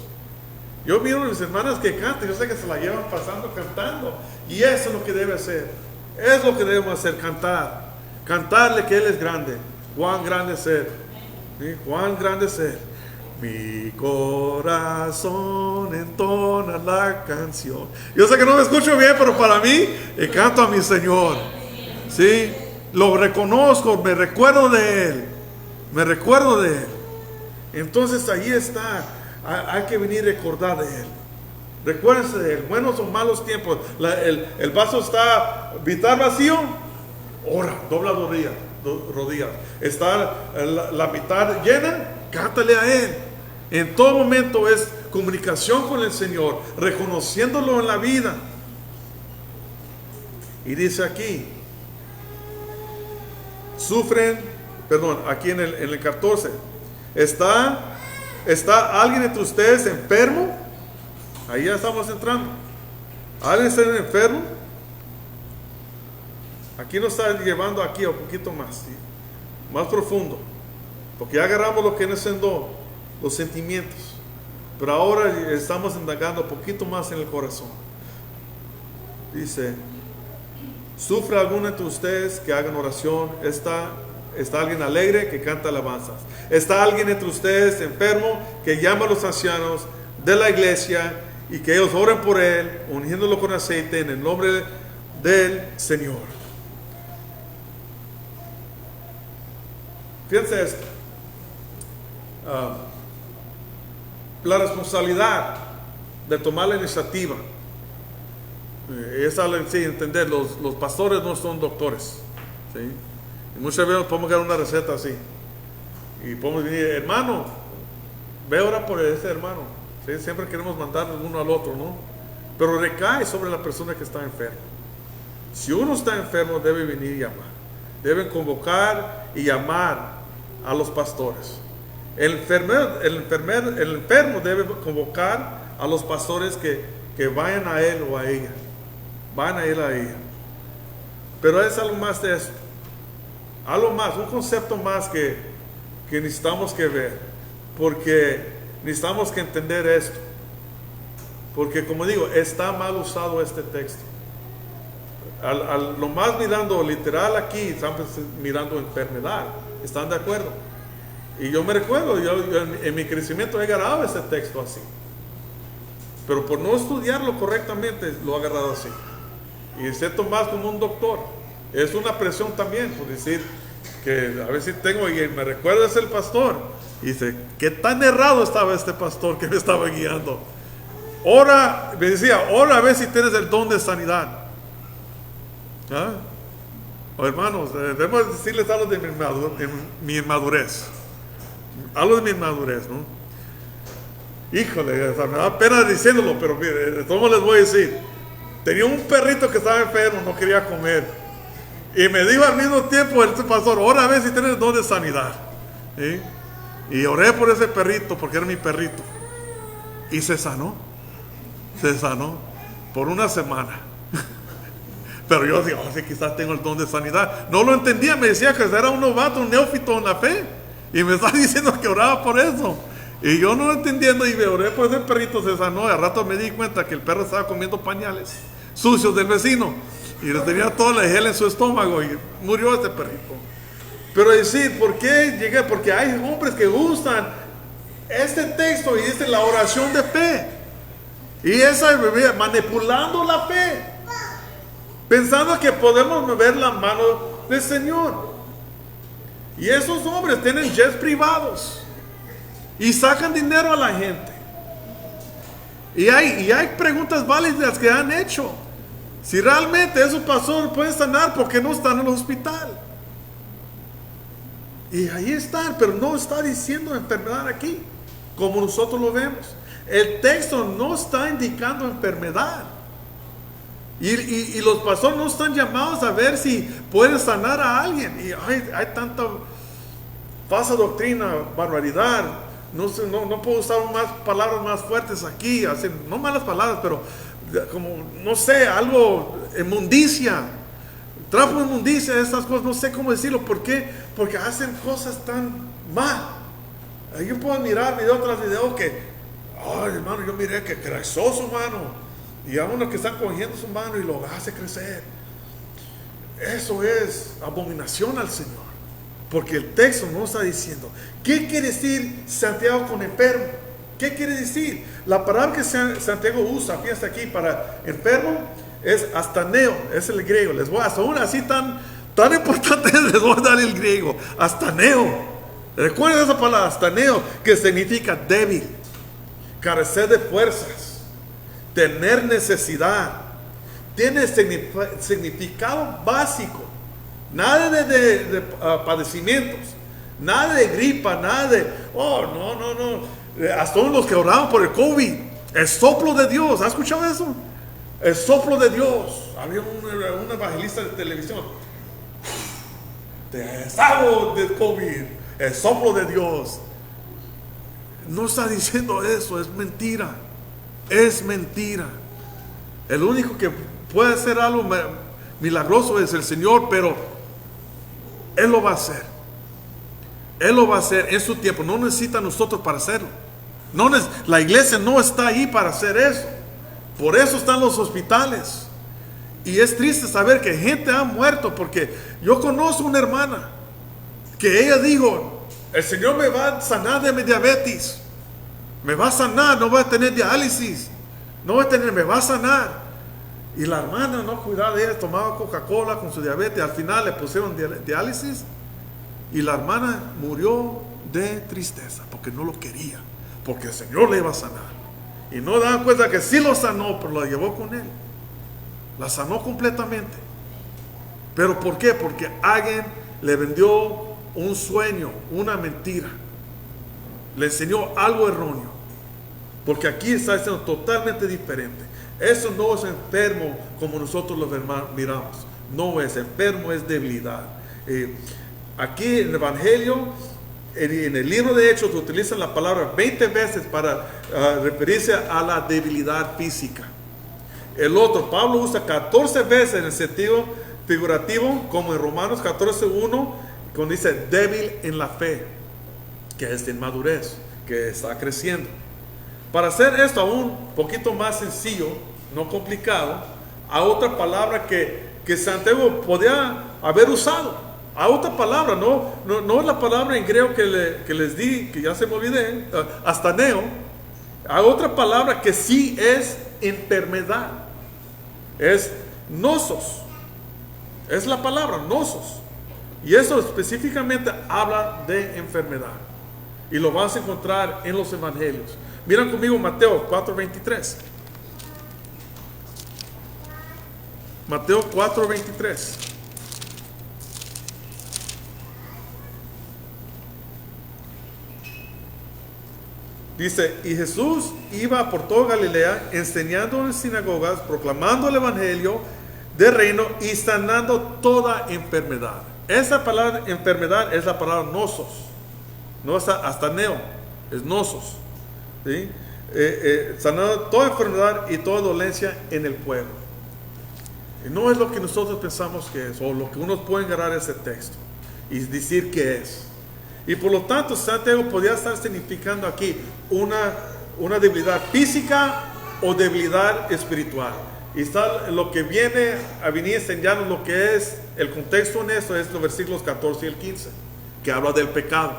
Yo miro a mis hermanas que cantan, yo sé que se la llevan pasando cantando. Y eso es lo que debe hacer. Es lo que debemos hacer, cantar. Cantarle que Él es grande. Cuán grande es Él. ¿Sí? Cuán grande es Él. Mi corazón entona la canción. Yo sé que no me escucho bien, pero para mí, canto a mi Señor. ¿Sí? Lo reconozco, me recuerdo de Él. Me recuerdo de Él. Entonces ahí está. Hay que venir a recordar de Él. Recuérdense de Él, buenos o malos tiempos. El vaso está vital vacío, ora, dobla rodillas. Está la mitad llena, cántale a Él. En todo momento es comunicación con el Señor, reconociéndolo en la vida. Y dice aquí, aquí en el 14, ¿está alguien entre ustedes enfermo? Ahí ya estamos entrando. ¿Alguien está enfermo? Aquí nos está llevando aquí un poquito más, ¿sí? Más profundo, porque ya agarramos lo que vienen siendo los sentimientos, pero ahora estamos indagando un poquito más en el corazón. Dice, ¿sufre alguno entre ustedes que hagan oración? ¿Está alguien alegre que canta alabanzas? ¿Está alguien entre ustedes enfermo que llama a los ancianos de la iglesia y que ellos oren por él, ungiéndolo con aceite en el nombre del Señor? Fíjense esto. La responsabilidad de tomar la iniciativa es entender, los pastores no son doctores, ¿sí? Y muchas veces podemos dar una receta así y podemos decir, hermano, ve ahora por ese hermano, ¿sí? Siempre queremos mandar uno al otro, ¿no? Pero recae sobre la persona que está enferma. Si uno está enfermo, debe venir y llamar, deben convocar y llamar a los pastores. El enfermo debe convocar a los pastores que vayan a él o a ella. Van a ir a ella. Pero es algo más de esto. Algo más, un concepto más que necesitamos que ver. Porque necesitamos que entender esto. Porque como digo, está mal usado este texto. Lo más mirando literal aquí, estamos mirando enfermedad. ¿Están de acuerdo? Y yo me recuerdo, yo en mi crecimiento he agarrado ese texto así. Pero por no estudiarlo correctamente, lo he agarrado así. Y siento más como un doctor. Es una presión también, por decir que a veces tengo, y me recuerda es el pastor. Y dice, ¿qué tan errado estaba este pastor que me estaba guiando? Ora, me decía, ora a ver si tienes el don de sanidad. ¿Ah? Oh, hermanos, debemos decirles algo de mi inmadurez. Algo de mi inmadurez, ¿no? Híjole, o sea, me da pena diciéndolo, pero mire, ¿cómo les voy a decir? Tenía un perrito que estaba enfermo, no quería comer. Y me dijo al mismo tiempo el pastor, ora a ver si tienes don de sanidad. ¿Sí? Y oré por ese perrito, porque era mi perrito. Y se sanó. Se sanó por una semana. Pero yo decía, sí, quizás tengo el don de sanidad. No lo entendía, me decía que era un novato, un neófito en la fe. Y me estaba diciendo que oraba por eso. Y yo no entendiendo, y me oré por ese perrito, se sanó. Y al rato me di cuenta que el perro estaba comiendo pañales sucios del vecino. Y le tenía toda la gel en su estómago. Y murió este perrito. Pero decir, ¿por qué llegué? Porque hay hombres que usan este texto y dice la oración de fe. Y esa manipulando la fe. Pensando que podemos ver la mano del Señor. Y esos hombres tienen jets privados. Y sacan dinero a la gente. Y hay preguntas válidas que han hecho. Si realmente esos pastores pueden sanar, ¿por qué no están en el hospital? Y ahí están, pero no está diciendo enfermedad aquí, como nosotros lo vemos. El texto no está indicando enfermedad. Y los pastores no están llamados a ver si pueden sanar a alguien. Y hay tanta falsa doctrina, barbaridad. No puedo usar palabras más fuertes aquí. Así, no malas palabras, pero como, no sé, algo, inmundicia. Trapo de inmundicia, estas cosas, no sé cómo decirlo. ¿Por qué? Porque hacen cosas tan mal. Yo puedo mirar video tras video que, ay hermano, yo miré que creció su mano. Y a uno que están cogiendo su mano y lo hace crecer. Eso es abominación al Señor. Porque el texto no está diciendo. ¿Qué quiere decir Santiago con enfermo? ¿Qué quiere decir? La palabra que Santiago usa, fíjense aquí, para enfermo, es astaneo, es el griego. Les voy a hacer una así tan importante, les voy a dar el griego. Astaneo. Recuerden esa palabra, astaneo, que significa débil, carecer de fuerzas. tener necesidad. Tiene significado básico. Nada de padecimientos, nada de gripa, nada de, oh, no. Hasta los que oraban por el COVID, el soplo de Dios. ¿Has escuchado eso? El soplo de Dios. Había un evangelista de televisión. Te salvo del COVID. El soplo de Dios. No está diciendo eso, es mentira. Es mentira. El único que puede hacer algo milagroso es el Señor, pero Él lo va a hacer. Él lo va a hacer en su tiempo. No necesita a nosotros para hacerlo. La iglesia no está ahí para hacer eso. Por eso están los hospitales. Y es triste saber que gente ha muerto, porque yo conozco una hermana que ella dijo, el Señor me va a sanar de mi diabetes. Me va a sanar, no voy a tener diálisis. Me va a sanar. Y la hermana no cuidaba de ella, tomaba Coca-Cola con su diabetes. Al final le pusieron diálisis. Y la hermana murió de tristeza porque no lo quería, porque el Señor le iba a sanar. Y no daban cuenta que sí lo sanó, pero lo llevó con Él. La sanó completamente. ¿Pero por qué? Porque alguien le vendió un sueño, una mentira. Le enseñó algo erróneo. Porque aquí está siendo totalmente diferente. Eso no es enfermo como nosotros los miramos. No es enfermo, es debilidad. Aquí en el Evangelio, en el libro de Hechos, utilizan la palabra 20 veces para referirse a la debilidad física. El otro, Pablo usa 14 veces en el sentido figurativo, como en Romanos 14:1, cuando dice débil en la fe, que es de inmadurez, que está creciendo. Para hacer esto aún un poquito más sencillo, no complicado, a otra palabra que Santiago podía haber usado. A otra palabra, no es la palabra en griego que les di, que ya se me olvidé, astaneo. A otra palabra que sí es enfermedad. Es nosos. Es la palabra, nosos. Y eso específicamente habla de enfermedad. Y lo vas a encontrar en los evangelios. Miren conmigo Mateo 4:23. Mateo 4:23. Dice, y Jesús iba por toda Galilea, enseñando en sinagogas, proclamando el evangelio del reino y sanando toda enfermedad. Esa palabra enfermedad es la palabra nosos. No es astaneo, es nosos. ¿Sí? Sanando toda enfermedad y toda dolencia en el pueblo. Y no es lo que nosotros pensamos que es, o lo que uno puede agarrar ese texto y decir que es. Y por lo tanto, Santiago podría estar significando aquí una debilidad física o debilidad espiritual. Y está lo que viene a venir enseñando lo que es el contexto en eso, es los versículos 14 y el 15, que habla del pecado.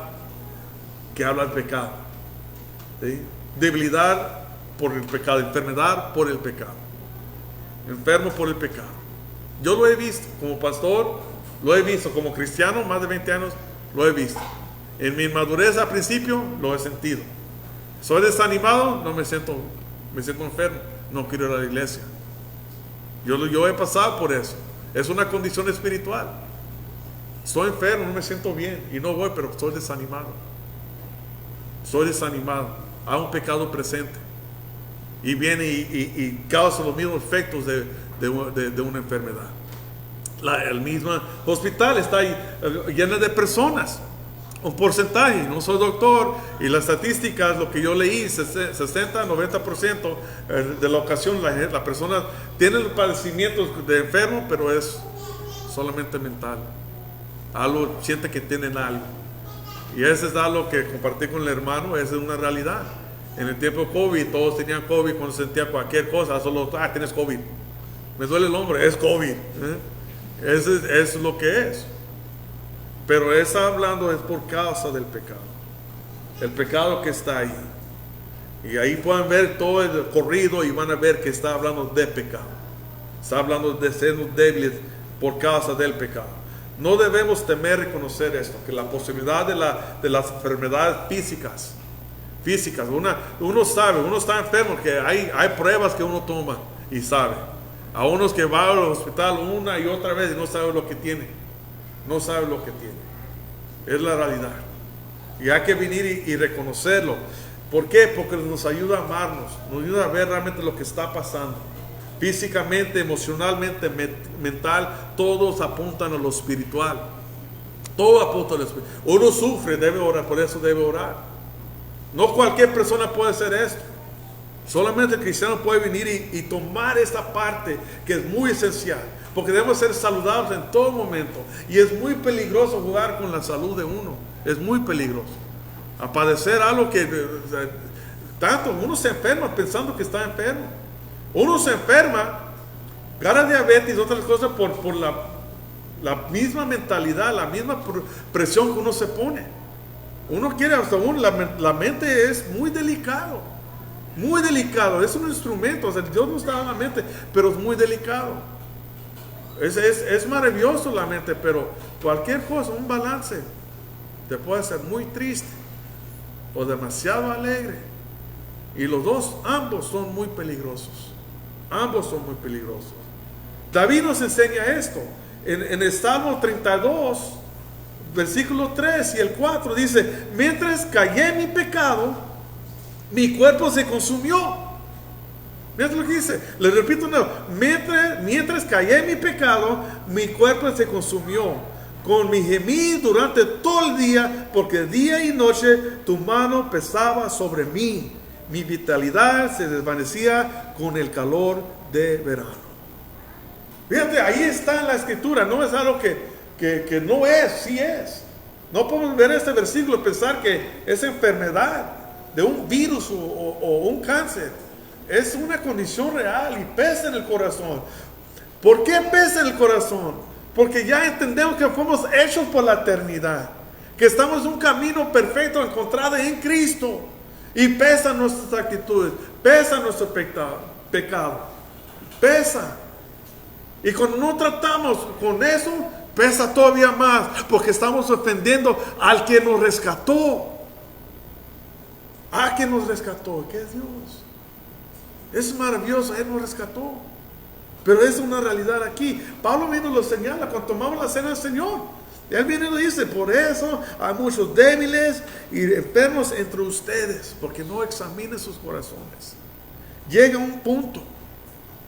¿Sí? Debilidad por el pecado, enfermedad por el pecado, enfermo por el pecado. Yo lo he visto como pastor, lo he visto como cristiano, más de 20 años, lo he visto. En mi madurez al principio lo he sentido. Soy desanimado, me siento enfermo, no quiero ir a la iglesia. Yo he pasado por eso. Es una condición espiritual. Estoy enfermo, no me siento bien y no voy, pero estoy desanimado. Hay un pecado presente y viene y causa los mismos efectos de una enfermedad. El mismo hospital está ahí, lleno de personas. Un porcentaje, no soy doctor, y las estadísticas, lo que yo leí, 60-90% de la ocasión la persona tiene el padecimiento de enfermo, pero es solamente mental. Algo, siente que tienen algo. Y ese es algo que compartí con el hermano, esa es una realidad. En el tiempo de COVID, todos tenían COVID cuando sentían cualquier cosa, solo, tienes COVID. Me duele el hombro, es COVID. Eso es lo que es. Pero está hablando es por causa del pecado. El pecado que está ahí. Y ahí pueden ver todo el corrido y van a ver que está hablando de pecado. Está hablando de ser débiles por causa del pecado. No debemos temer reconocer esto, que la posibilidad de las enfermedades físicas físicas. Uno sabe, uno está enfermo, que hay pruebas que uno toma y sabe. A unos que van al hospital una y otra vez y no sabe lo que tiene. No sabe lo que tiene. Es la realidad. Y hay que venir y reconocerlo. ¿Por qué? Porque nos ayuda a amarnos, nos ayuda a ver realmente lo que está pasando. Físicamente, emocionalmente, mental, todos apuntan a lo espiritual. Todo apunta a lo espiritual. Uno sufre, debe orar, por eso debe orar. No cualquier persona puede hacer esto. Solamente el cristiano puede venir y tomar esta parte que es muy esencial. Porque debemos ser saludables en todo momento. Y es muy peligroso jugar con la salud de uno. Es muy peligroso. A padecer algo que tanto uno se enferma pensando que está enfermo. Uno se enferma, gana diabetes y otras cosas por la misma mentalidad, la misma presión que uno se pone. Uno quiere, hasta la mente es muy delicado. Muy delicado, es un instrumento. O sea, Dios nos da la mente, pero es muy delicado. Es maravilloso la mente, pero cualquier cosa, un balance, te puede hacer muy triste o demasiado alegre. Y los dos, ambos son muy peligrosos. Ambos son muy peligrosos. David nos enseña esto. En el Salmo 32, versículo 3 y el 4, dice: mientras callé en mi pecado, mi cuerpo se consumió. Miren lo que dice, le repito nuevo: mientras callé en mi pecado, mi cuerpo se consumió. Con mi gemir durante todo el día, porque día y noche tu mano pesaba sobre mí. Mi vitalidad se desvanecía con el calor de verano. Fíjate, ahí está en la escritura. No es algo que no es, sí es. No podemos ver este versículo y pensar que es enfermedad de un virus o un cáncer. Es una condición real y pesa en el corazón. ¿Por qué pesa en el corazón? Porque ya entendemos que fuimos hechos por la eternidad, que estamos en un camino perfecto encontrado en Cristo, y pesan nuestras actitudes, pesa nuestro pecado, pesa. Y cuando no tratamos con eso, pesa todavía más, porque estamos ofendiendo al que nos rescató. ¿A quien nos rescató? ¿Qué es Dios? Es maravilloso, Él nos rescató. Pero es una realidad aquí. Pablo mismo lo señala cuando tomamos la cena del Señor. Él viene y lo dice: por eso hay muchos débiles y enfermos entre ustedes, porque no examinen sus corazones. Llega un punto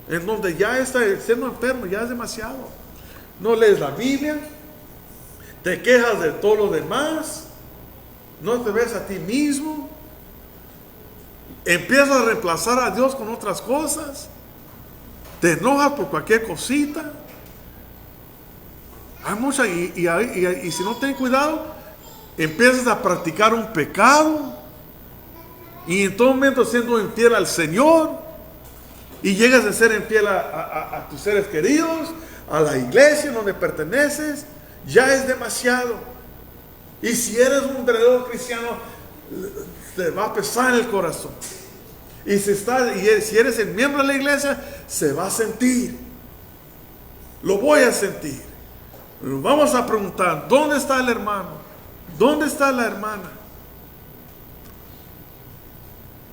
en donde ya está siendo enfermo, ya es demasiado. No lees la Biblia, te quejas de todo lo demás, no te ves a ti mismo, empiezas a reemplazar a Dios con otras cosas, te enojas por cualquier cosita. Hay mucha, y si no ten cuidado, empiezas a practicar un pecado, y en todo momento siendo infiel al Señor, y llegas a ser infiel a tus seres queridos, a la iglesia donde perteneces. Ya es demasiado. Y si eres un verdadero cristiano, te va a pesar en el corazón. Y si eres el miembro de la iglesia, se va a sentir. Lo voy a sentir. Vamos a preguntar: ¿dónde está el hermano? ¿Dónde está la hermana?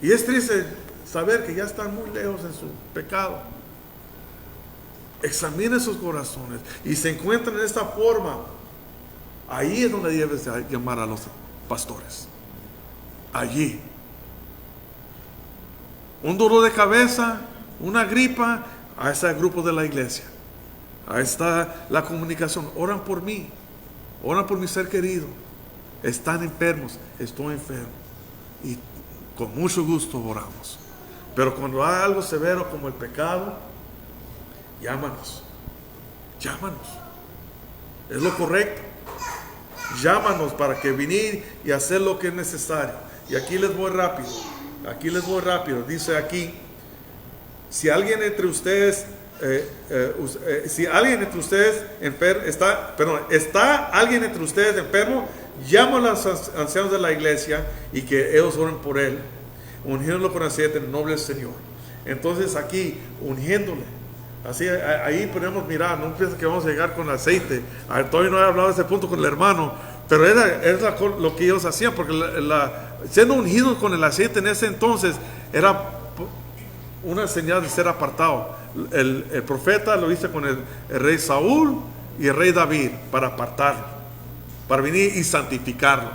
Y es triste saber que ya están muy lejos en su pecado. Examine sus corazones. Y se encuentran en esta forma. Ahí es donde debes llamar a los pastores. Allí. Un dolor de cabeza, una gripa, a ese grupo de la iglesia. Ahí está la comunicación. Oran por mí. Oran por mi ser querido. Están enfermos. Estoy enfermo. Y con mucho gusto oramos. Pero cuando hay algo severo como el pecado, llámanos. Llámanos. Es lo correcto. Llámanos para que venir y hacer lo que es necesario. Y aquí les voy rápido. Dice aquí: si alguien entre ustedes está alguien entre ustedes enfermo, llama a los ancianos de la iglesia y que ellos oren por él, ungiéndolo con aceite en el nombre del Señor. Entonces aquí, ungiéndole, así ahí podemos mirar. No pienses que vamos a llegar con aceite. Todavía no he hablado de ese punto con el hermano, Pero era lo que ellos hacían, porque siendo ungidos con el aceite en ese entonces era una señal de ser apartado. El profeta lo hizo con el rey Saúl y el rey David para apartarlo, para venir y santificarlo.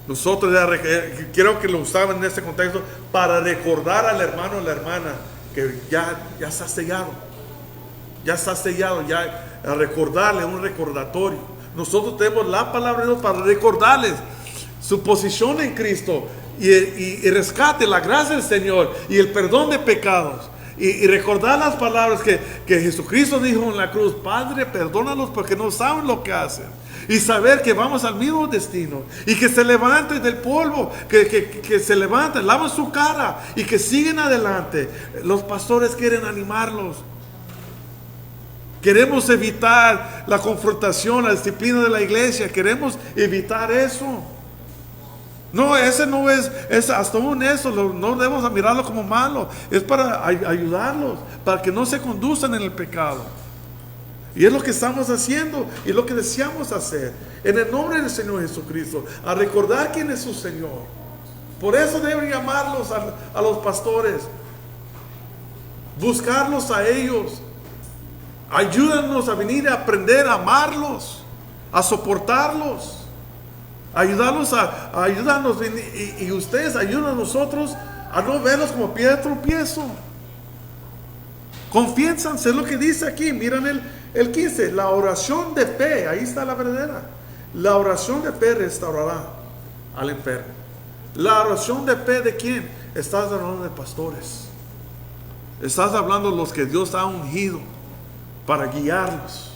Nosotros creo que lo usaban en este contexto para recordar al hermano o la hermana que ya está sellado. Ya está sellado, ya a recordarle, un recordatorio. Nosotros tenemos la palabra de Dios para recordarles su posición en Cristo y rescate, la gracia del Señor y el perdón de pecados. Y recordar las palabras que Jesucristo dijo en la cruz: Padre, perdónalos porque no saben lo que hacen. Y saber que vamos al mismo destino. Y que se levanten del polvo, que se levanten, lavan su cara y que siguen adelante. Los pastores quieren animarlos. Queremos evitar la confrontación, la disciplina de la iglesia. Queremos evitar eso. No, ese no es hasta aún eso, no debemos mirarlo como malo. Es para ayudarlos, para que no se conduzcan en el pecado. Y es lo que estamos haciendo y lo que deseamos hacer. En el nombre del Señor Jesucristo, a recordar quién es su Señor. Por eso deben llamarlos a los pastores. Buscarlos a ellos. Ayúdanos a venir a aprender a amarlos, a soportarlos. Ayudarnos ayudarnos y ustedes ayudan a nosotros a no verlos como piedra de tropiezo. Confiénzanse, es lo que dice aquí. Miren el 15, la oración de fe, ahí está la verdadera. La oración de fe restaurará al enfermo. La oración de fe, ¿de quién? Estás hablando de pastores. Estás hablando de los que Dios ha ungido para guiarlos,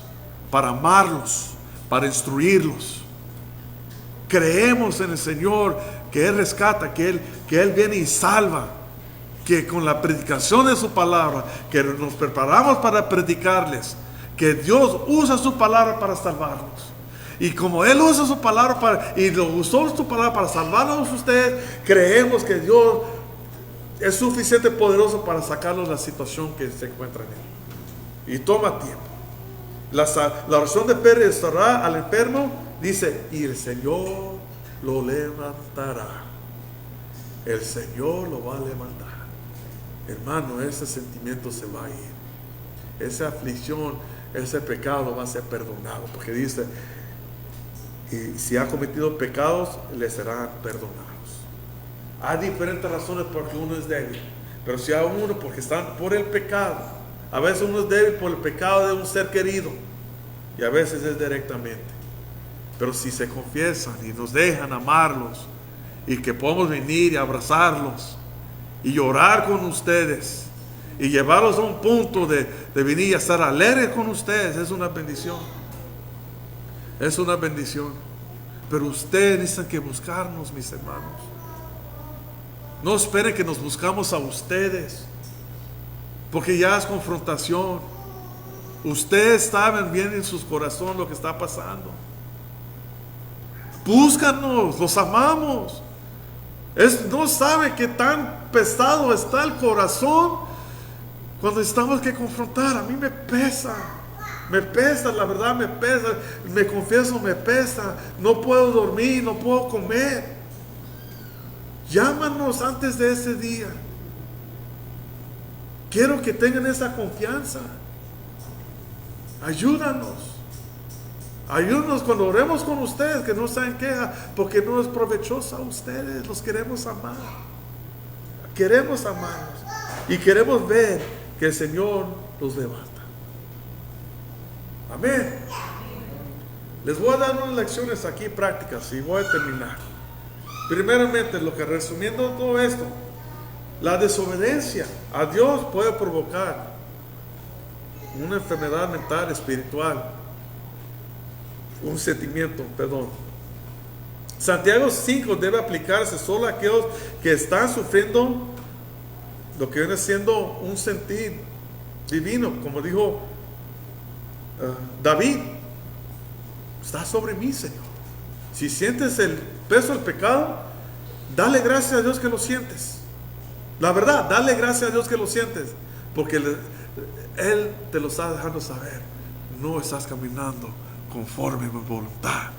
para amarlos, para instruirlos. Creemos en el Señor, que Él rescata, que Él viene y salva, que con la predicación de su palabra, que nos preparamos para predicarles, que Dios usa su palabra para salvarlos. Y como Él usa su palabra y lo usó su palabra para salvarlos a ustedes, creemos que Dios es suficiente poderoso para sacarlos de la situación que se encuentran en. Y toma tiempo. La oración de fe restaurará al enfermo, dice, y el Señor lo levantará. El Señor lo va a levantar. Hermano, ese sentimiento se va a ir. Esa aflicción, ese pecado va a ser perdonado. Porque dice, y si ha cometido pecados, le serán perdonados. Hay diferentes razones por que uno es débil. Pero si hay uno porque están por el pecado. A veces uno es débil por el pecado de un ser querido. Y a veces es directamente. Pero si se confiesan y nos dejan amarlos, y que podamos venir y abrazarlos, y llorar con ustedes, y llevarlos a un punto de venir y estar alegres con ustedes, es una bendición. Es una bendición. Pero ustedes necesitan que buscarnos, mis hermanos. No esperen que nos buscamos a ustedes, porque ya es confrontación. Ustedes saben bien en sus corazones lo que está pasando. Búscanos, los amamos. No sabe qué tan pesado está el corazón cuando estamos que confrontar. A mí me pesa, la verdad me pesa, me confieso, me pesa. No puedo dormir, no puedo comer. Llámanos antes de ese día. Quiero que tengan esa confianza. Ayúdanos cuando oremos con ustedes, que no sean queja, porque no es provechosa a ustedes. Los queremos amar. Queremos amarlos. Y queremos ver que el Señor los levanta. Amén. Les voy a dar unas lecciones aquí prácticas y voy a terminar. Primeramente, lo que resumiendo todo esto, la desobediencia a Dios puede provocar una enfermedad mental, espiritual, un sentimiento, perdón. Santiago 5 debe aplicarse solo a aquellos que están sufriendo lo que viene siendo un sentir divino, como dijo David. Está sobre mí, Señor. Si sientes el peso del pecado, dale gracias a Dios que lo sientes. La verdad, dale gracias a Dios que lo sientes, porque Él te lo está dejando saber. No estás caminando conforme a mi voluntad.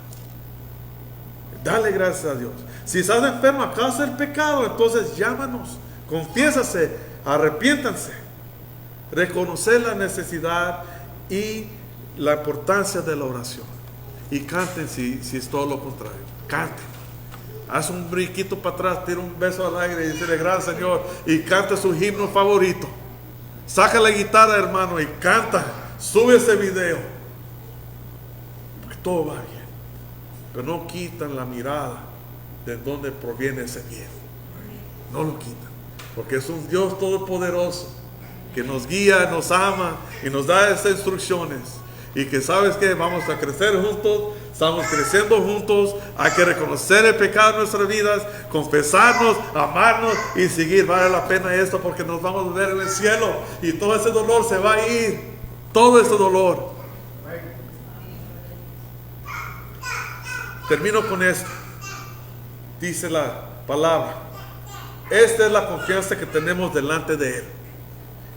Dale gracias a Dios. Si estás enfermo a causa del pecado, entonces llámanos, confiésase, arrepiéntanse, reconocer la necesidad y la importancia de la oración. Y canten si es todo lo contrario. Canten. Haz un brinquito para atrás, tira un beso al aire y dice gracias Señor, y canta su himno favorito. Saca la guitarra, hermano, y canta. Sube ese video. Porque todo va bien. Pero no quitan la mirada de donde proviene ese bien. No lo quitan. Porque es un Dios todopoderoso que nos guía, nos ama y nos da esas instrucciones. Y que sabes que vamos a crecer juntos, estamos creciendo juntos. Hay que reconocer el pecado en nuestras vidas, confesarnos, amarnos y seguir. Vale la pena esto porque nos vamos a ver en el cielo y todo ese dolor se va a ir. Todo ese dolor. Termino con esto. Dice la palabra. Esta es la confianza que tenemos delante de Él.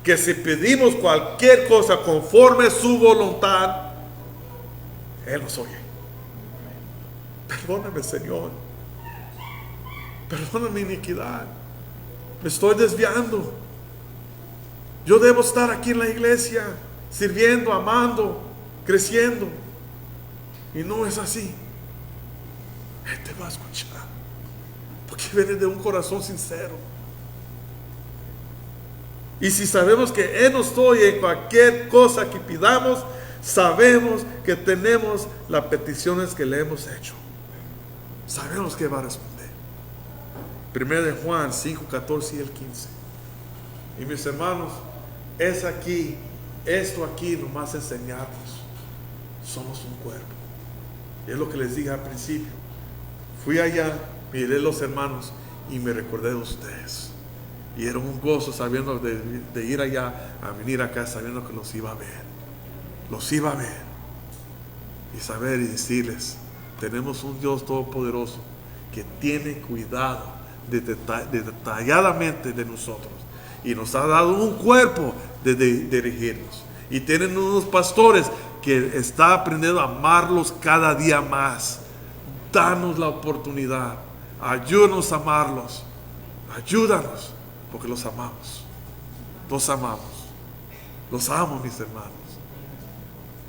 Que si pedimos cualquier cosa conforme a su voluntad, Él nos oye. Perdóname, Señor. Perdona mi iniquidad. Me estoy desviando. Yo debo estar aquí en la iglesia, sirviendo, amando, creciendo. Y no es así. Él te va a escuchar. Porque viene de un corazón sincero. Y si sabemos que Él nos oye en cualquier cosa que pidamos, sabemos que tenemos las peticiones que le hemos hecho. Sabemos que va a responder. 1 de Juan 5, 14 y el 15. Y mis hermanos, es aquí, esto aquí nomás enseñarnos. Somos un cuerpo. Y es lo que les dije al principio. Fui allá, miré a los hermanos y me recordé de ustedes. Y era un gozo sabiendo de ir allá a venir acá, sabiendo que los iba a ver. Los iba a ver. Y saber y decirles, tenemos un Dios todopoderoso que tiene cuidado detalladamente de nosotros. Y nos ha dado un cuerpo de dirigirnos. Y tienen unos pastores que están aprendiendo a amarlos cada día más. Danos la oportunidad. Ayúdanos a amarlos. Ayúdanos. Porque los amamos. Los amamos. Los amo, mis hermanos.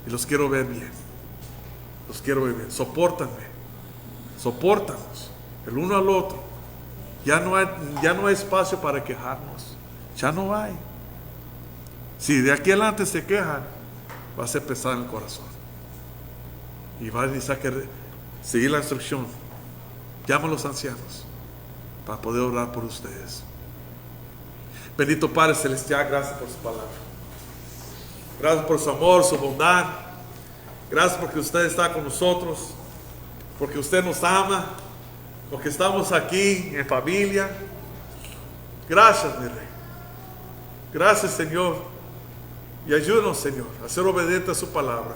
Y los quiero ver bien. Los quiero ver bien. Sopórtanme. Sopórtanos. El uno al otro. Ya no hay espacio para quejarnos. Ya no hay. Si de aquí adelante se quejan, va a ser pesado en el corazón. Y va a necesitar que seguir la instrucción. Llama a los ancianos para poder orar por ustedes. Bendito Padre Celestial, gracias por su palabra. Gracias por su amor, su bondad. Gracias porque usted está con nosotros. Porque usted nos ama. Porque estamos aquí en familia. Gracias, mi Rey. Gracias, Señor. Y ayúdanos, Señor, a ser obediente a su palabra.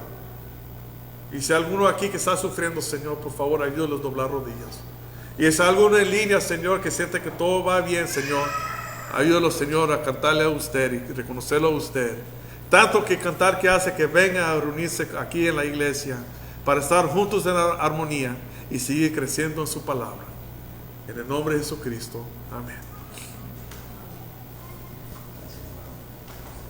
Y si hay alguno aquí que está sufriendo, Señor, por favor, ayúdanos a doblar rodillas. Y si hay alguno en línea, Señor, que siente que todo va bien, Señor, ayúdalo, Señor, a cantarle a usted y reconocerlo a usted. Tanto que cantar que hace que venga a reunirse aquí en la iglesia para estar juntos en armonía y seguir creciendo en su palabra. En el nombre de Jesucristo. Amén.